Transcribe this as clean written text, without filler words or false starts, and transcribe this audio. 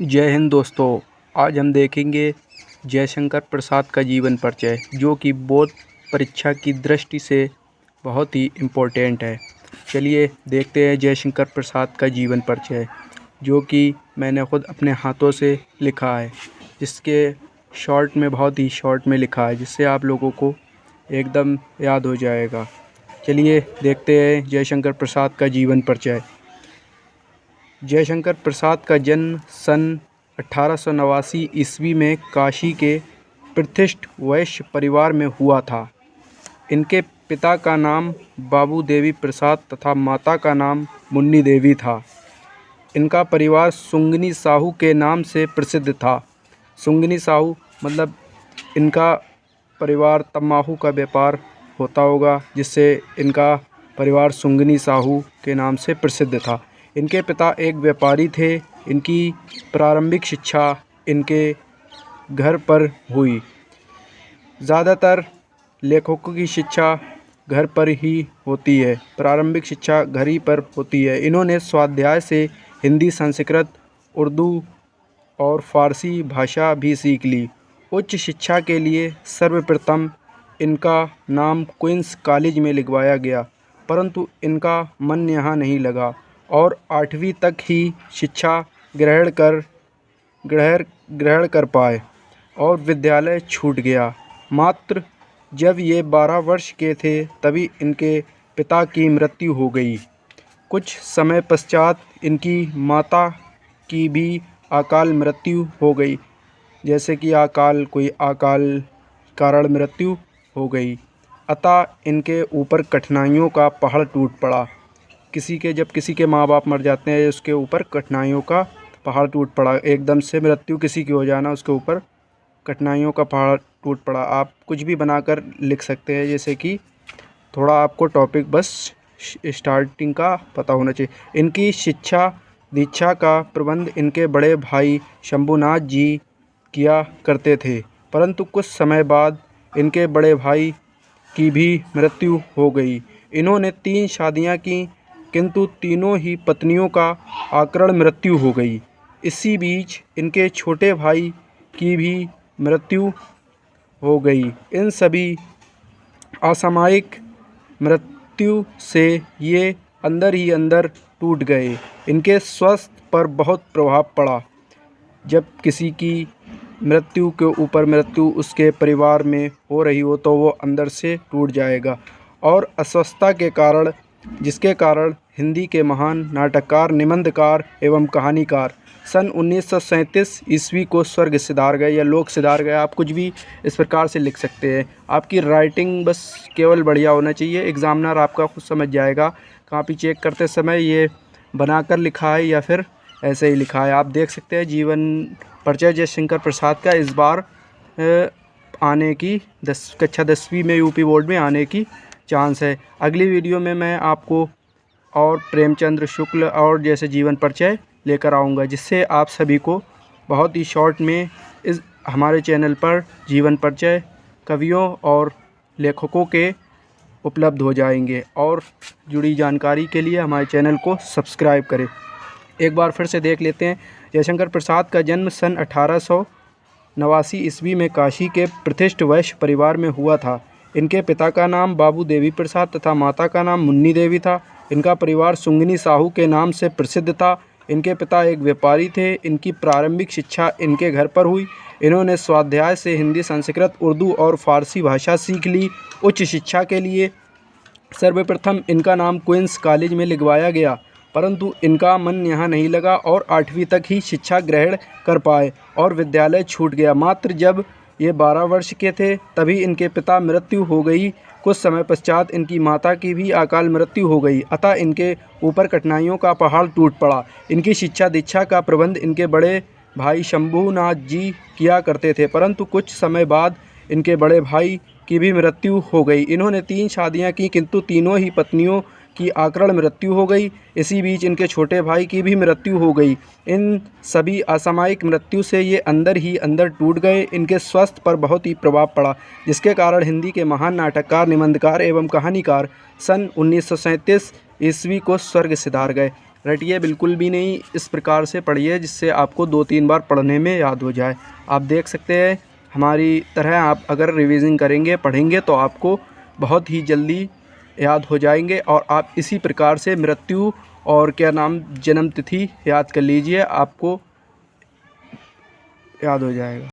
जय हिंद दोस्तों। आज हम देखेंगे जयशंकर प्रसाद का जीवन परिचय, जो कि बोर्ड परीक्षा की दृष्टि से बहुत ही इम्पोर्टेंट है। चलिए देखते हैं जयशंकर प्रसाद का जीवन परिचय, जो कि मैंने ख़ुद अपने हाथों से लिखा है, जिसके शॉर्ट में बहुत ही शॉर्ट में लिखा है, जिससे आप लोगों को एकदम याद हो जाएगा। चलिए देखते हैं जयशंकर प्रसाद का जीवन परिचय। जयशंकर प्रसाद का जन्म सन 1889 ईस्वी में काशी के प्रतिष्ठित वैश्य परिवार में हुआ था। इनके पिता का नाम बाबू देवी प्रसाद तथा माता का नाम मुन्नी देवी था। इनका परिवार सुंगनी साहू के नाम से प्रसिद्ध था। सुंगनी साहू मतलब इनका परिवार तम्बाकू का व्यापार होता होगा, जिससे इनका परिवार सुंगनी साहू के नाम से प्रसिद्ध था। इनके पिता एक व्यापारी थे। इनकी प्रारंभिक शिक्षा इनके घर पर हुई। ज़्यादातर लेखकों की शिक्षा घर पर ही होती है, प्रारंभिक शिक्षा घर ही पर होती है। इन्होंने स्वाध्याय से हिंदी, संस्कृत, उर्दू और फ़ारसी भाषा भी सीख ली। उच्च शिक्षा के लिए सर्वप्रथम इनका नाम क्वींस कॉलेज में लिखवाया गया, परंतु इनका मन यहाँ नहीं लगा और 8वीं तक ही शिक्षा ग्रहण कर पाए और विद्यालय छूट गया। मात्र जब ये 12 वर्ष के थे तभी इनके पिता की मृत्यु हो गई। कुछ समय पश्चात इनकी माता की भी अकाल मृत्यु हो गई, जैसे कि कोई अकाल कारण मृत्यु हो गई। अतः इनके ऊपर कठिनाइयों का पहाड़ टूट पड़ा। जब किसी के माँ बाप मर जाते हैं, उसके ऊपर कठिनाइयों का पहाड़ टूट पड़ा। एकदम से मृत्यु किसी की हो जाना, उसके ऊपर कठिनाइयों का पहाड़ टूट पड़ा। आप कुछ भी बनाकर लिख सकते हैं, जैसे कि थोड़ा आपको टॉपिक बस स्टार्टिंग का पता होना चाहिए। इनकी शिक्षा दीक्षा का प्रबंध इनके बड़े भाई शंभुनाथ जी किया करते थे, परंतु कुछ समय बाद इनके बड़े भाई की भी मृत्यु हो गई। इन्होंने 3 शादियां की, किंतु तीनों ही पत्नियों का अकारण मृत्यु हो गई। इसी बीच इनके छोटे भाई की भी मृत्यु हो गई। इन सभी असामयिक मृत्यु से ये अंदर ही अंदर टूट गए। इनके स्वास्थ्य पर बहुत प्रभाव पड़ा। जब किसी की मृत्यु के ऊपर मृत्यु उसके परिवार में हो रही हो तो वो अंदर से टूट जाएगा। और अस्वस्थता के कारण, जिसके कारण हिंदी के महान नाटककार, निबंधकार एवं कहानीकार सन 1937 ईस्वी को स्वर्ग सिधार गए या लोक सिधार गए। आप कुछ भी इस प्रकार से लिख सकते हैं। आपकी राइटिंग बस केवल बढ़िया होना चाहिए, एग्ज़ामिनर आपका खुद समझ जाएगा। कॉपी चेक करते समय ये बनाकर लिखा है या फिर ऐसे ही लिखा है। आप देख सकते हैं जीवन परिचय जयशंकर प्रसाद का इस बार आने की कक्षा 10वीं में यूपी बोर्ड में आने की चांस है। अगली वीडियो में मैं आपको और प्रेमचंद्र शुक्ल और जैसे जीवन परिचय लेकर आऊँगा, जिससे आप सभी को बहुत ही शॉर्ट में इस हमारे चैनल पर जीवन परिचय कवियों और लेखकों के उपलब्ध हो जाएंगे। और जुड़ी जानकारी के लिए हमारे चैनल को सब्सक्राइब करें। एक बार फिर से देख लेते हैं। जयशंकर प्रसाद का जन्म सन 1889 ईस्वी में काशी के प्रतिष्ठित वैश्य परिवार में हुआ था। इनके पिता का नाम बाबू देवी प्रसाद तथा माता का नाम मुन्नी देवी था। इनका परिवार सुंगनी साहू के नाम से प्रसिद्ध था। इनके पिता एक व्यापारी थे। इनकी प्रारंभिक शिक्षा इनके घर पर हुई। इन्होंने स्वाध्याय से हिंदी, संस्कृत, उर्दू और फ़ारसी भाषा सीख ली। उच्च शिक्षा के लिए सर्वप्रथम इनका नाम क्वींस कॉलेज में लिखवाया गया, परंतु इनका मन यहाँ नहीं लगा और 8वीं तक ही शिक्षा ग्रहण कर पाए और विद्यालय छूट गया। मात्र जब ये 12 वर्ष के थे तभी इनके पिता मृत्यु हो गई। कुछ समय पश्चात इनकी माता की भी अकाल मृत्यु हो गई। अतः इनके ऊपर कठिनाइयों का पहाड़ टूट पड़ा। इनकी शिक्षा दीक्षा का प्रबंध इनके बड़े भाई शंभुनाथ जी किया करते थे, परंतु कुछ समय बाद इनके बड़े भाई की भी मृत्यु हो गई। इन्होंने 3 शादियां की, किंतु तीनों ही पत्नियों की अकारण मृत्यु हो गई। इसी बीच इनके छोटे भाई की भी मृत्यु हो गई। इन सभी असामयिक मृत्यु से ये अंदर ही अंदर टूट गए। इनके स्वास्थ्य पर बहुत ही प्रभाव पड़ा, जिसके कारण हिंदी के महान नाटककार, निबंधकार एवं कहानीकार सन 1937 ईस्वी को स्वर्ग सिधार गए। रटिए बिल्कुल भी नहीं, इस प्रकार से पढ़िए जिससे आपको 2-3 बार पढ़ने में याद हो जाए। आप देख सकते हैं हमारी तरह आप अगर रिवीजन करेंगे, पढ़ेंगे तो आपको बहुत ही जल्दी याद हो जाएंगे और आप इसी प्रकार से मृत्यु और जन्म तिथि याद कर लीजिए, आपको याद हो जाएगा।